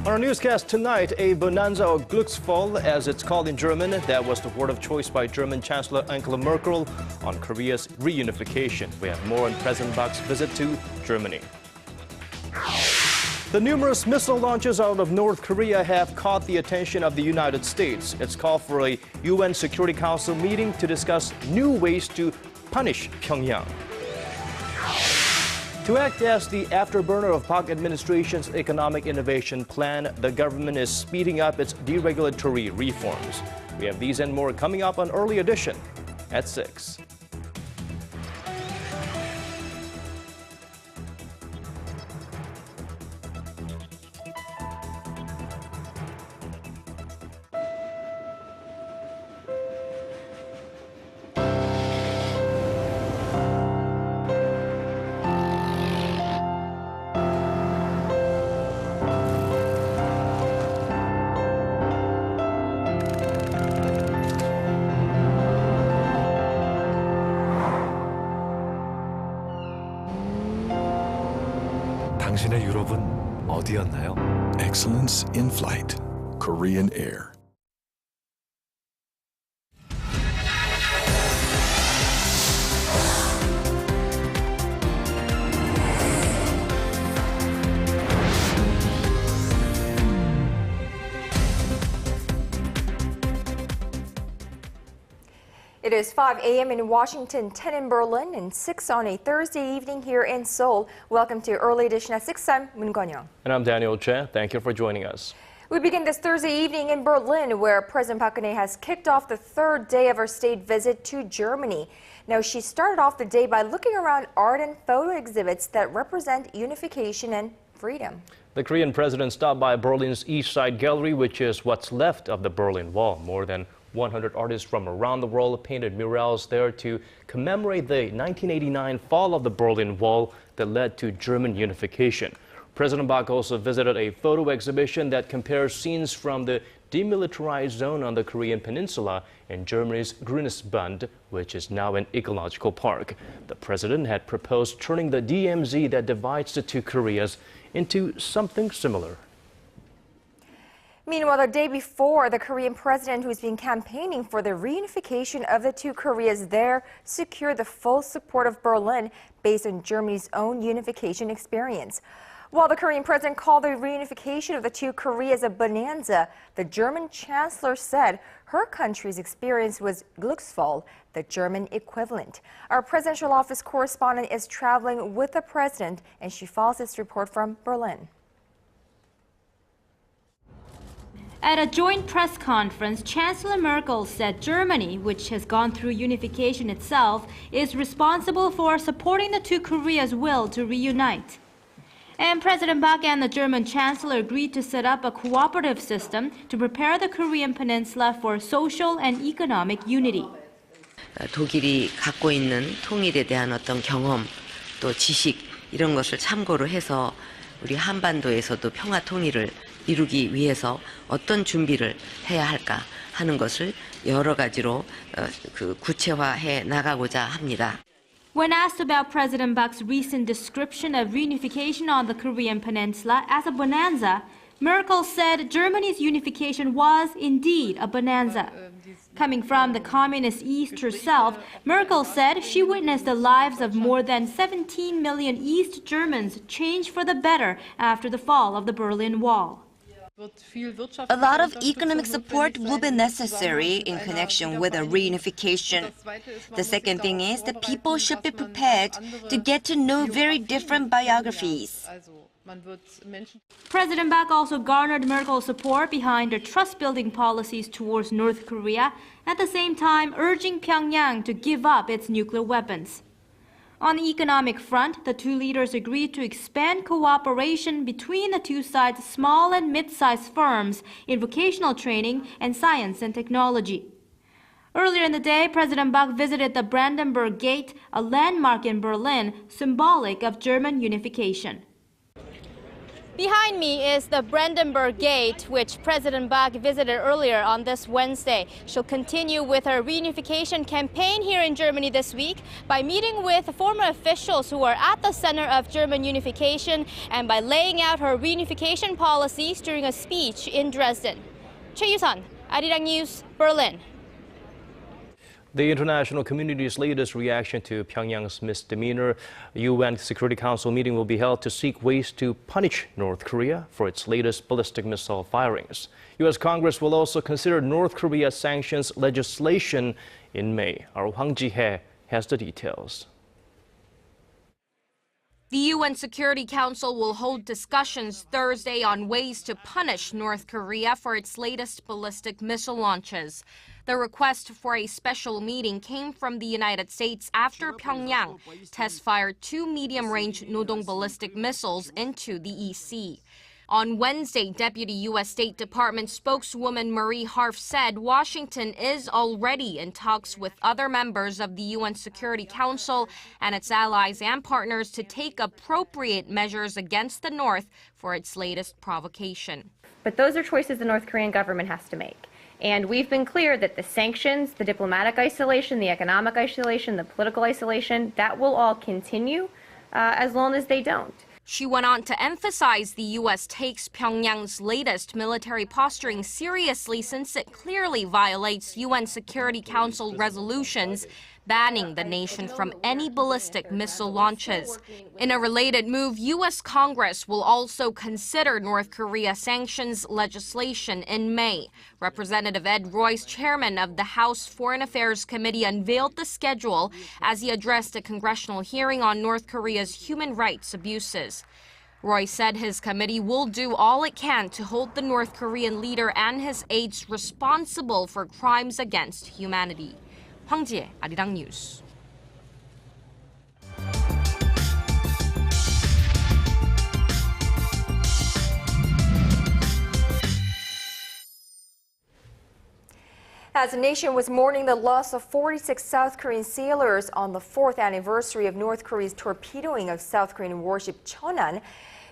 On our newscast tonight, a bonanza or Glücksfall, as it's called in German, that was the word of choice by German Chancellor Angela Merkel on Korea's reunification. We have more on President Park's visit to Germany. The numerous missile launches out of North Korea have caught the attention of the United States. It's called for a UN Security Council meeting to discuss new ways to punish Pyongyang. To act as the afterburner of Park administration's economic innovation plan, the government is speeding up its deregulatory reforms. We have these and more coming up on Early Edition at 6. 당신의 유럽은 어디였나요? Excellence in flight. Korean Air. It is 5 a.m. in Washington, 10 in Berlin, and 6 on a Thursday evening here in Seoul. Welcome to Early Edition at 6. I'm Moon Kwon-young. And I'm Daniel Che. Thank you for joining us. We begin this Thursday evening in Berlin, where President Park Geun-hye has kicked off the third day of her state visit to Germany. Now, she started off the day by looking around art and photo exhibits that represent unification and freedom. The Korean president stopped by Berlin's East Side Gallery, which is what's left of the Berlin Wall. More than 100 artists from around the world painted murals there to commemorate the 1989 fall of the Berlin Wall that led to German unification. President Park also visited a photo exhibition that compares scenes from the demilitarized zone on the Korean peninsula in Germany's Grunes, which is now an ecological park. The president had proposed turning the DMZ that divides the two Koreas into something similar. Meanwhile, the day before, the Korean president, who's been campaigning for the reunification of the two Koreas there, secured the full support of Berlin based on Germany's own unification experience. While the Korean president called the reunification of the two Koreas a bonanza, the German chancellor said her country's experience was Glücksfall, the German equivalent. Our presidential office correspondent is traveling with the president, and she follows this report from Berlin. At a joint press conference, Chancellor Merkel said Germany, which has gone through unification itself, is responsible for supporting the two Koreas' will to reunite. And President Park and the German Chancellor agreed to set up a cooperative system to prepare the Korean peninsula for social and economic unity. 독일이 갖고 있는 통일에 대한 어떤 경험, 또 지식 이런 것을 참고로 해서 우리 한반도에서도 평화 통일을 이루기 위해서 어떤 준비를 해야 할까 하는 것을 여러 가지로 구체화해 나가고자 합니다. When asked about President Park's recent description of reunification on the Korean peninsula as a bonanza, Merkel said Germany's unification was indeed a bonanza. Coming from the communist East herself, Merkel said she witnessed the lives of more than 17 million East Germans change for the better after the fall of the Berlin Wall. A lot of economic support will be necessary in connection with a reunification. The second thing is that people should be prepared to get to know very different biographies. President Park also garnered Merkel's support behind her trust-building policies towards North Korea, at the same time urging Pyongyang to give up its nuclear weapons. On the economic front, the two leaders agreed to expand cooperation between the two sides' small and mid-sized firms in vocational training and science and technology. Earlier in the day, President Park visited the Brandenburg Gate, a landmark in Berlin, symbolic of German unification. Behind me is the Brandenburg Gate, which President Park visited earlier on this Wednesday. She'll continue with her reunification campaign here in Germany this week by meeting with former officials who are at the center of German unification and by laying out her reunification policies during a speech in Dresden. Choi Yusan, Arirang News, Berlin. The international community's latest reaction to Pyongyang's misdemeanor. UN Security Council meeting will be held to seek ways to punish North Korea for its latest ballistic missile firings. U.S. Congress will also consider North Korea sanctions legislation in May. Our Hwang Ji-hye has the details. The UN Security Council will hold discussions Thursday on ways to punish North Korea for its latest ballistic missile launches. The request for a special meeting came from the United States after Pyongyang test-fired 2 medium-range Nodong ballistic missiles into the EC. On Wednesday, Deputy U.S. State Department spokeswoman Marie Harf said Washington is already in talks with other members of the UN Security Council and its allies and partners to take appropriate measures against the North for its latest provocation. But those are choices the North Korean government has to make. And we've been clear that the sanctions, the diplomatic isolation, the economic isolation, the political isolation, that will all continue as long as they don't. She went on to emphasize the U.S. takes Pyongyang's latest military posturing seriously since it clearly violates UN Security Council resolutions banning the nation from any ballistic missile launches. In a related move, U.S. Congress will also consider North Korea sanctions legislation in May. Representative Ed Royce, chairman of the House Foreign Affairs Committee, unveiled the schedule as he addressed a congressional hearing on North Korea's human rights abuses. Roy said his committee will do all it can to hold the North Korean leader and his aides responsible for crimes against humanity. Hwang Ji-hye, Arirang News. As the nation was mourning the loss of 46 South Korean sailors on the 4th anniversary of North Korea's torpedoing of South Korean warship Cheonan,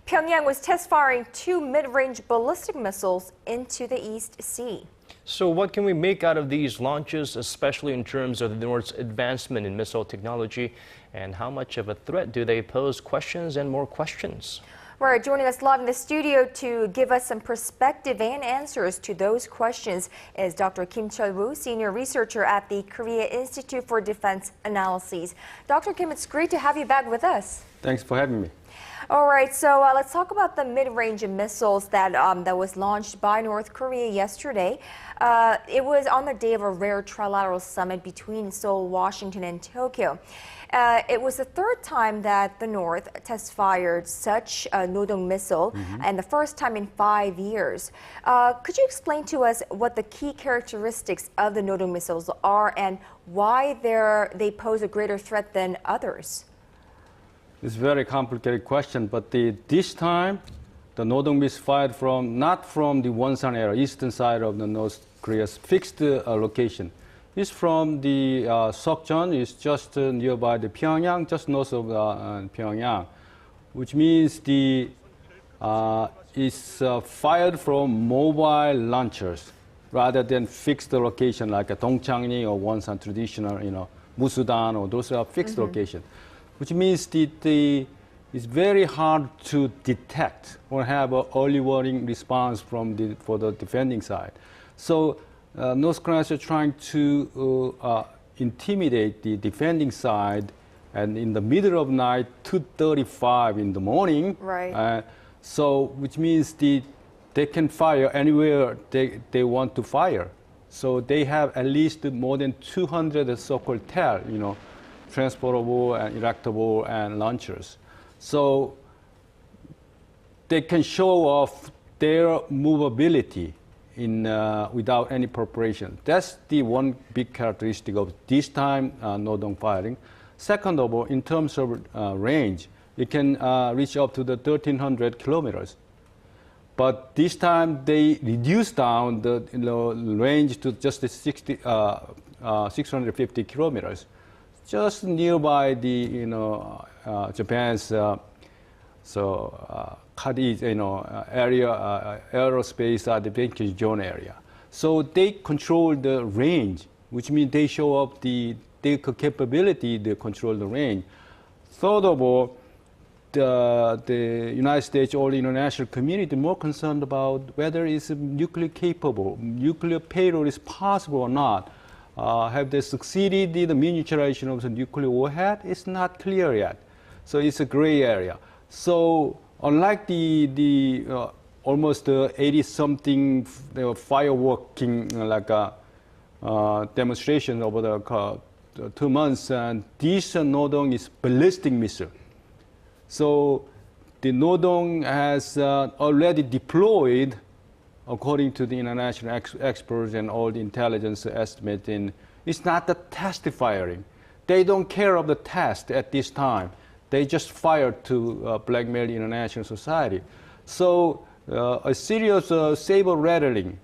Pyongyang was test-firing 2 mid-range ballistic missiles into the East Sea. So what can we make out of these launches, especially in terms of the North's advancement in missile technology, and how much of a threat do they pose? Questions and more questions. Right, joining us live in the studio to give us some perspective and answers to those questions is Dr. Kim Chul-woo, senior researcher at the Korea Institute for Defense Analyses. Dr. Kim, it's great to have you back with us. Thanks for having me. All right, so let's talk about the mid-range missiles that was launched by North Korea yesterday. It was on the day of a rare trilateral summit between Seoul, Washington, and Tokyo. It was the 3rd time that the North test-fired such a Nodong missile, and the first time in 5 years. Could you explain to us what the key characteristics of the Nodong missiles are and why they pose a greater threat than others? It's a very complicated question, but this time, the Nodong missile fired not from the Wonsan area, eastern side of the North Korea's fixed location. It's from the Seokjeon, it's just nearby the Pyongyang, just north of Pyongyang, which means it's fired from mobile launchers rather than fixed location like a Dongchangni or Wonsan traditional, Musudan, or those are fixed locations. Which means it's very hard to detect or have an early warning response for the defending side. So North Koreans are trying to intimidate the defending side, and in the middle of night, 2:35 in the morning. Right. Which means they can fire anywhere they want to fire. So they have at least more than 200 so-called TEL, transportable and erectable and launchers. So they can show off their movability without any preparation. That's the one big characteristic of this time Nodong firing. Second of all, in terms of range, it can reach up to the 1,300 kilometers. But this time they reduced down the range to just 650 kilometers. Just nearby the Japan's Cadiz, aerospace advantage zone area. So they control the range, which means they show up their capability to control the range. Furthermore, the United States or the international community more concerned about whether it's nuclear capable, nuclear payload is possible or not. Have they succeeded in the miniaturization of the nuclear warhead? It's not clear yet. So it's a gray area. So unlike the almost 80-something fireworking demonstration over the 2 months, and this Nodong is ballistic missile. So the Nodong has already deployed, according to the international experts and all the intelligence estimates, it's not the test firing. They don't care of the test at this time. They just fire to blackmail the international society. So a serious saber rattling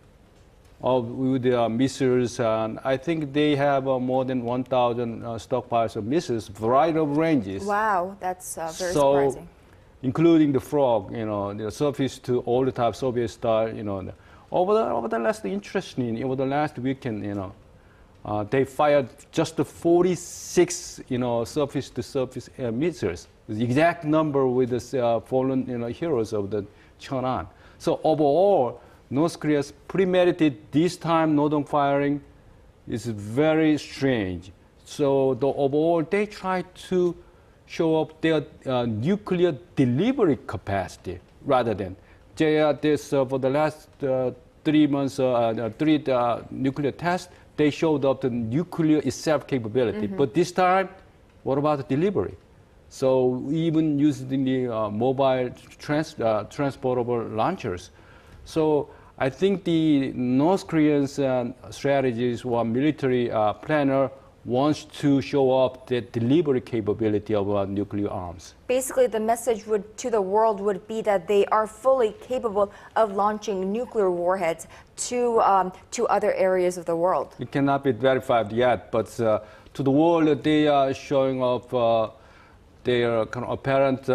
with missiles, and I think they have more than 1,000 stockpiles of missiles, variety of ranges. Wow, that's very surprising. Including the frog, the surface to all the type Soviet style, over the last weekend, they fired just 46, surface to surface missiles. The exact number with the fallen, heroes of the Cheonan. So overall, North Korea's premeditated this time Nodong firing is very strange. So overall, they try to show up their nuclear delivery capacity rather than for the last 3 months, three nuclear tests, they showed up the nuclear itself capability. But this time, what about the delivery? So even using the mobile transportable launchers. So I think the North Korean strategies or military planner wants to show up the delivery capability of nuclear arms. Basically, the message to the world would be that they are fully capable of launching nuclear warheads to other areas of the world. It cannot be verified yet, but to the world, they are showing off their kind of apparent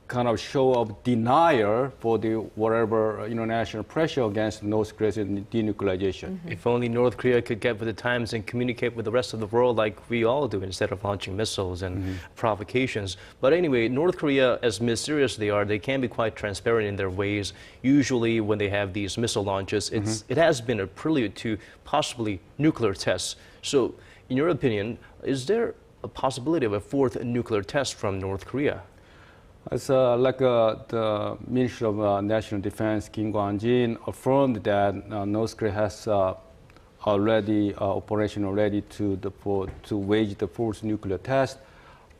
kind of show of denial for the whatever international pressure against North Korea's denuclearization. If only North Korea could get with the times and communicate with the rest of the world like we all do instead of launching missiles and provocations. But anyway, North Korea, as mysterious they are, they can be quite transparent in their ways. Usually when they have these missile launches, it has been a prelude to possibly nuclear tests. So in your opinion, is there a possibility of a fourth nuclear test from North Korea? It's the Minister of National Defense, Kim Kwon-jin, affirmed that North Korea has already operational ready to wage the fourth nuclear test.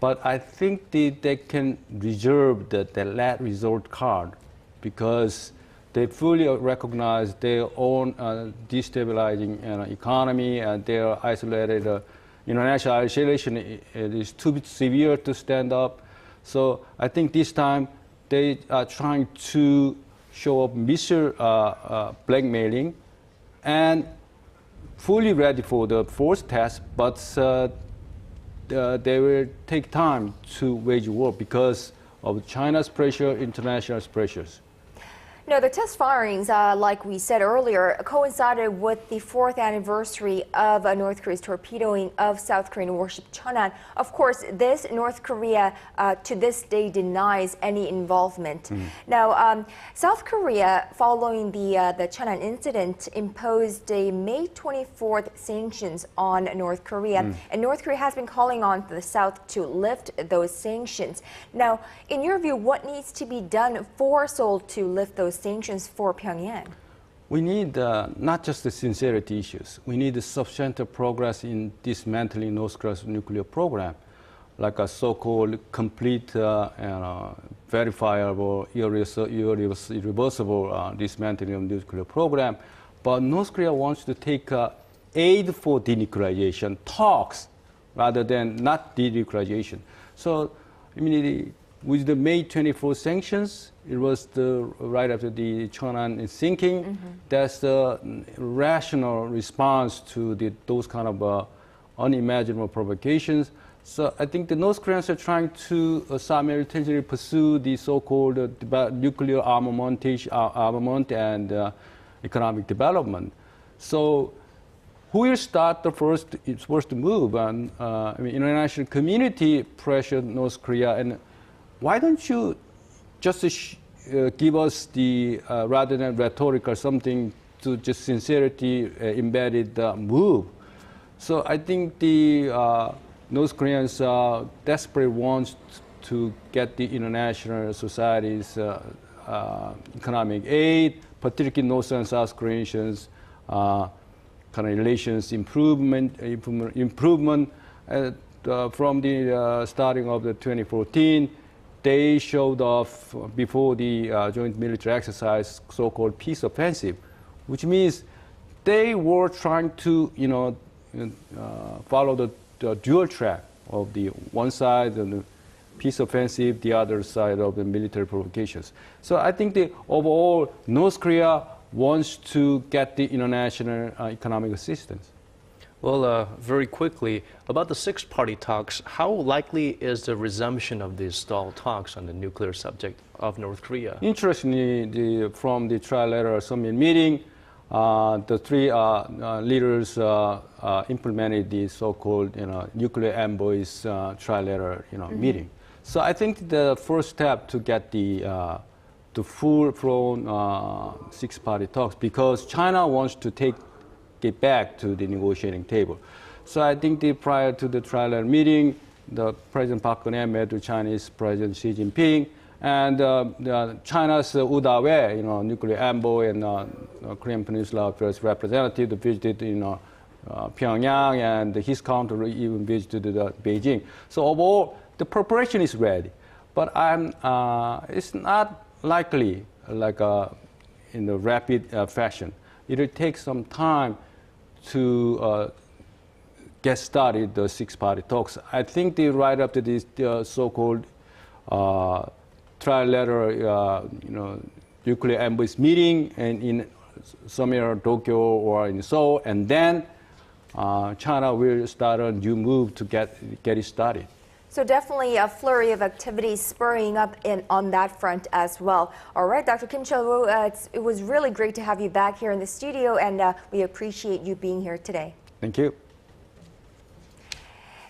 But I think they can reserve the last resort card because they fully recognize their own destabilizing economy and their isolated international isolation is too severe to stand up. So I think this time they are trying to show up missile blackmailing and fully ready for the fourth test, but they will take time to wage war because of China's pressure, international pressures. No, the test firings, like we said earlier, coincided with the 4th anniversary of North Korea's torpedoing of South Korean warship Cheonan. Of course, North Korea to this day denies any involvement. Now, South Korea, following the Cheonan incident, imposed a May 24th sanctions on North Korea, and North Korea has been calling on the South to lift those sanctions. Now, in your view, what needs to be done for Seoul to lift those sanctions for Pyongyang? We need not just the sincerity issues. We need a substantial progress in dismantling North Korea's nuclear program, like a so-called complete and verifiable, irreversible dismantling of nuclear program. But North Korea wants to take aid for denuclearization, talks, rather than not denuclearization. So, with the May 24 sanctions, it was right after the Cheonan sinking. That's the rational response to those kind of unimaginable provocations. So I think the North Koreans are trying to simultaneously pursue the so-called nuclear armament and economic development. So who will start the first move? And I mean, international community pressured North Korea, and why don't you just give us the rather than rhetorical something to just sincerity embedded move? So I think the North Koreans desperately want to get the international society's economic aid, particularly North and South Koreans, kind of relations improvement from the starting of the 2014. They showed off before the joint military exercise, so-called peace offensive, which means they were trying to, follow the dual track of the one side of the peace offensive, the other side of the military provocations. So I think the overall North Korea wants to get the international economic assistance. Well, very quickly, about the six-party talks, how likely is the resumption of these stalled talks on the nuclear subject of North Korea? Interestingly, from the trilateral summit meeting, the three leaders implemented the so-called nuclear envoys trilateral meeting. So I think the first step to get the full-blown six-party talks, because China wants to get back to the negotiating table. So I think prior to the trilateral meeting, the President Park Geun-hye met with Chinese President Xi Jinping, and China's Uda-Wei, nuclear envoy and Korean Peninsula Affairs representative, visited Pyongyang, and his counterpart even visited Beijing. So overall, the preparation is ready, but it's not likely like in a rapid fashion. It will take some time to get started the six-party talks. I think right after this so-called trilateral, nuclear envoys meeting, and in somewhere Tokyo or in Seoul, and then China will start a new move to get it started. So definitely a flurry of activities spurring up on that front as well. All right, Dr. Kim Chul-woo, it was really great to have you back here in the studio, and we appreciate you being here today. Thank you.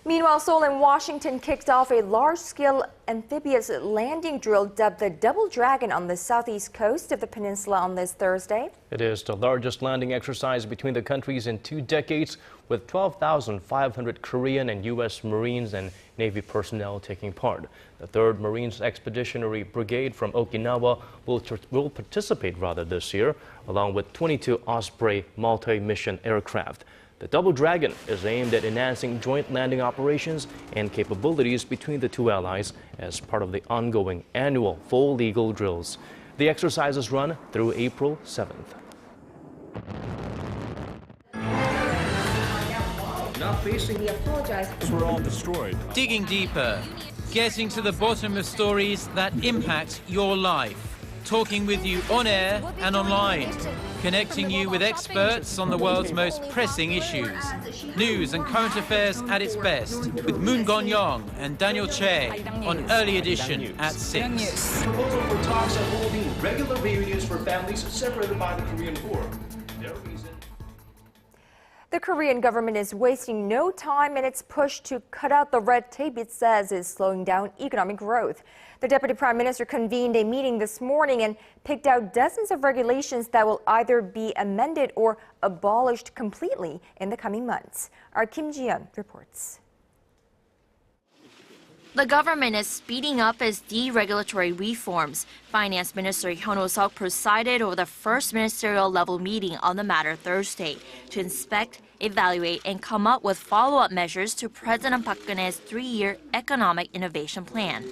Meanwhile, Seoul and Washington kicked off a large-scale amphibious landing drill dubbed the Double Dragon on the southeast coast of the peninsula on this Thursday. It is the largest landing exercise between the countries in 2 decades, with 12,500 Korean and U.S. Marines and Navy personnel taking part. The 3rd Marines Expeditionary Brigade from Okinawa will participate this year, along with 22 Osprey multi-mission aircraft. The Double Dragon is aimed at enhancing joint landing operations and capabilities between the two allies as part of the ongoing annual full legal drills. The exercises run through April 7th. We're all destroyed. Digging deeper, getting to the bottom of stories that impact your life. Talking with you on air and online. Connecting you with experts on the world's most pressing issues. News and current affairs at its best with Moon Gon-young and Daniel Che on Early Edition at 6. Proposal for talks on holding regular reunions for families separated by the Korean War. The Korean government is wasting no time in its push to cut out the red tape it says is slowing down economic growth. The Deputy Prime Minister convened a meeting this morning and picked out dozens of regulations that will either be amended or abolished completely in the coming months. Our Kim Ji-yeon reports. The government is speeding up its deregulatory reforms. Finance Minister Hyun Oh-seok presided over the first ministerial-level meeting on the matter Thursday to inspect, evaluate, and come up with follow-up measures to President Park Geun-hye's 3-year economic innovation plan.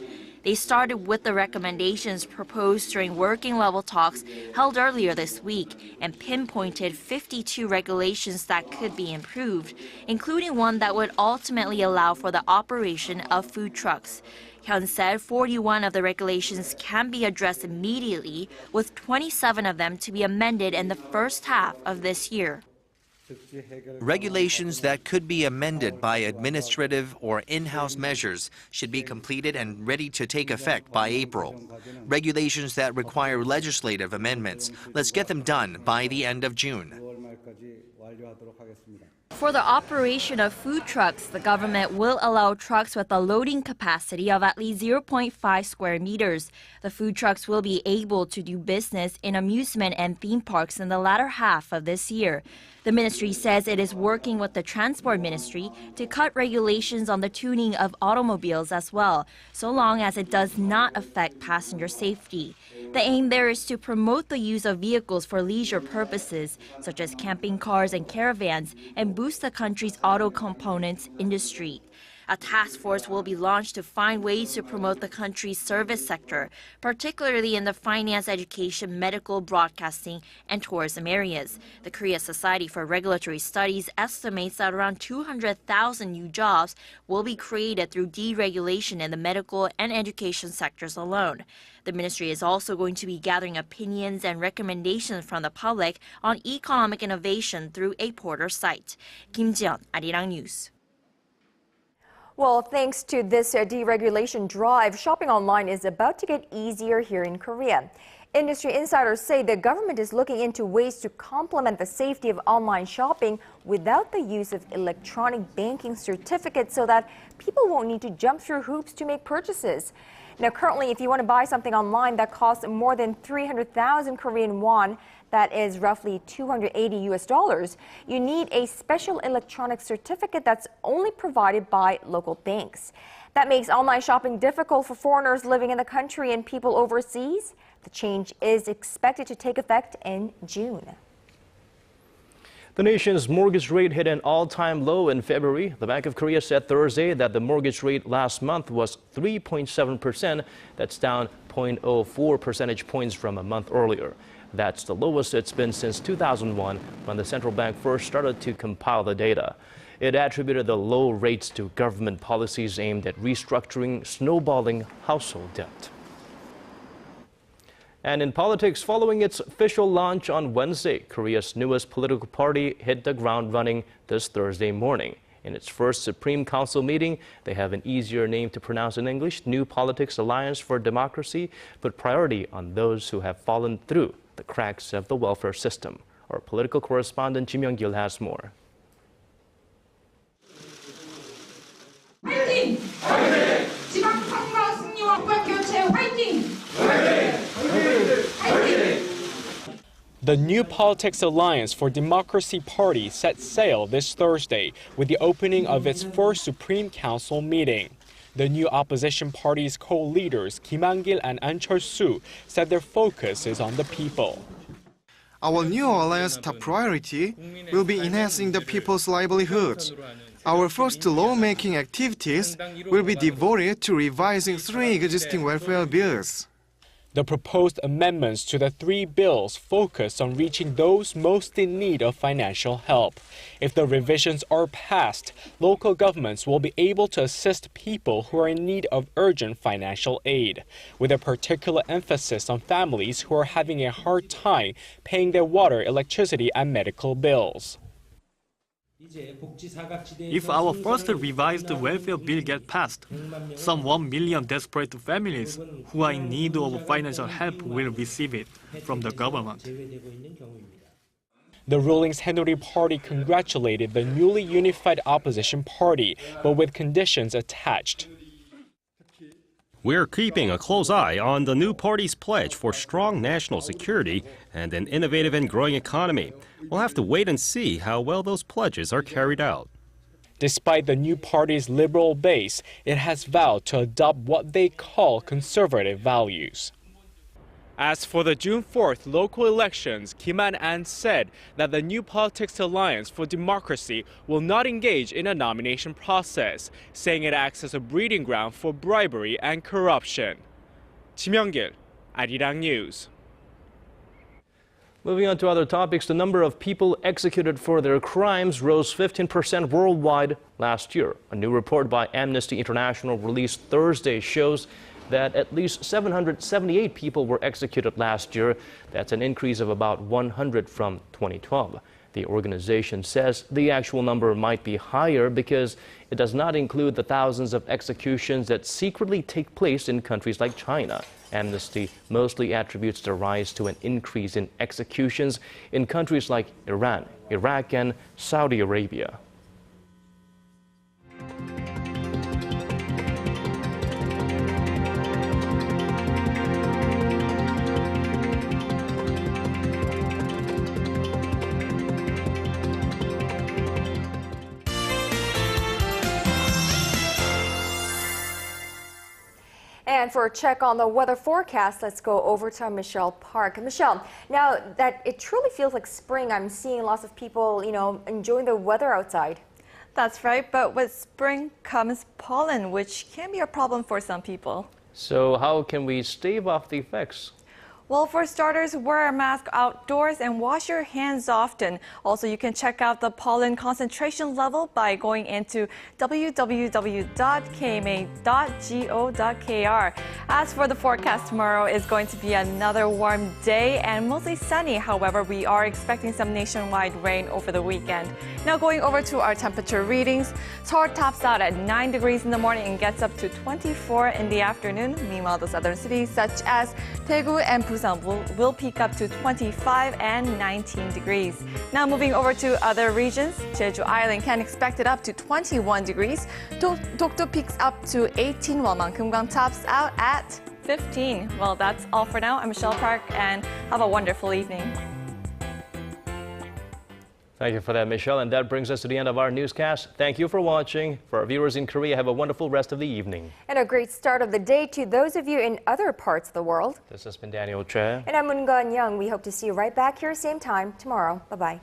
They started with the recommendations proposed during working-level talks held earlier this week and pinpointed 52 regulations that could be improved, including one that would ultimately allow for the operation of food trucks. Hyun said 41 of the regulations can be addressed immediately, with 27 of them to be amended in the first half of this year. Regulations that could be amended by administrative or in-house measures should be completed and ready to take effect by April. Regulations that require legislative amendments, let's get them done by the end of June. For the operation of food trucks, the government will allow trucks with a loading capacity of at least 0.5 square meters. The food trucks will be able to do business in amusement and theme parks in the latter half of this year. The ministry says it is working with the Transport Ministry to cut regulations on the tuning of automobiles as well, so long as it does not affect passenger safety. The aim there is to promote the use of vehicles for leisure purposes, such as camping cars and caravans, and boost the country's auto components industry. A task force will be launched to find ways to promote the country's service sector, particularly in the finance, education, medical, broadcasting, and tourism areas. The Korea Society for Regulatory Studies estimates that around 200,000 new jobs will be created through deregulation in the medical and education sectors alone. The ministry is also going to be gathering opinions and recommendations from the public on economic innovation through a portal site. Kim Ji-yeon, Arirang News. Well, thanks to this deregulation drive, shopping online is about to get easier here in Korea. Industry insiders say the government is looking into ways to complement the safety of online shopping without the use of electronic banking certificates so that people won't need to jump through hoops to make purchases. Now, currently, if you want to buy something online that costs more than 300,000 Korean won, that is roughly $280, you need a special electronic certificate that's only provided by local banks. That makes online shopping difficult for foreigners living in the country and people overseas. The change is expected to take effect in June. The nation's mortgage rate hit an all-time low in February. The Bank of Korea said Thursday that the mortgage rate last month was 3.7%. That's down 0.04 percentage points from a month earlier. That's the lowest it's been since 2001, when the central bank first started to compile the data. It attributed the low rates to government policies aimed at restructuring snowballing household debt. And in politics, following its official launch on Wednesday, Korea's newest political party hit the ground running this Thursday morning. In its first Supreme Council meeting, they have an easier name to pronounce in English. New Politics Alliance for Democracy put priority on those who have fallen through the cracks of the welfare system. Our political correspondent Kim Young-gil has more. 화이팅! 화이팅! 지방 선거 승리와 국가 교체 화이팅! The New Politics Alliance for Democracy Party set sail this Thursday with the opening of its first Supreme Council meeting. The new opposition party's co-leaders Kim Han-gil and An Chol-soo said their focus is on the people. Our new alliance top priority will be enhancing the people's livelihoods. Our first lawmaking activities will be devoted to revising 3 existing welfare bills. The proposed amendments to the 3 bills focus on reaching those most in need of financial help. If the revisions are passed, local governments will be able to assist people who are in need of urgent financial aid, with a particular emphasis on families who are having a hard time paying their water, electricity, and medical bills. If our first revised welfare bill gets passed, some 1 million desperate families who are in need of financial help will receive it from the government. The ruling Saenuri Party congratulated the newly unified opposition party, but with conditions attached. We're keeping a close eye on the new party's pledge for strong national security and an innovative and growing economy. We'll have to wait and see how well those pledges are carried out. Despite the new party's liberal base, it has vowed to adopt what they call conservative values. As for the June 4th local elections, Kim Han-an said that the New Politics Alliance for Democracy will not engage in a nomination process, saying it acts as a breeding ground for bribery and corruption. Kim Young-gil, Arirang News. Moving on to other topics, the number of people executed for their crimes rose 15% worldwide last year. A new report by Amnesty International released Thursday shows that at least 778 people were executed last year. That's an increase of about 100 from 2012. The organization says the actual number might be higher because it does not include the thousands of executions that secretly take place in countries like China. Amnesty mostly attributes the rise to an increase in executions in countries like Iran, Iraq, and Saudi Arabia. And for a check on the weather forecast, let's go over to Michelle Park. Michelle, now that it truly feels like spring, I'm seeing lots of people, enjoying the weather outside. That's right, but with spring comes pollen, which can be a problem for some people. So how can we stave off the effects? Well, for starters, wear a mask outdoors and wash your hands often. Also, you can check out the pollen concentration level by going into www.kma.go.kr. As for the forecast, tomorrow is going to be another warm day and mostly sunny. However, we are expecting some nationwide rain over the weekend. Now going over to our temperature readings. Seoul tops out at 9 degrees in the morning and gets up to 24 in the afternoon. Meanwhile, the southern cities such as Daegu and Busan will peak up to 25 and 19 degrees. Now moving over to other regions, Jeju Island can expect it up to 21 degrees. Dokdo peaks up to 18 while Mankumgang tops out at 15. Well, that's all for now. I'm Michelle Park and have a wonderful evening. Thank you for that, Michelle. And that brings us to the end of our newscast. Thank you for watching. For our viewers in Korea, have a wonderful rest of the evening. And a great start of the day to those of you in other parts of the world. This has been Daniel Che. And I'm Moon Geun-young. We hope to see you right back here same time tomorrow. Bye-bye.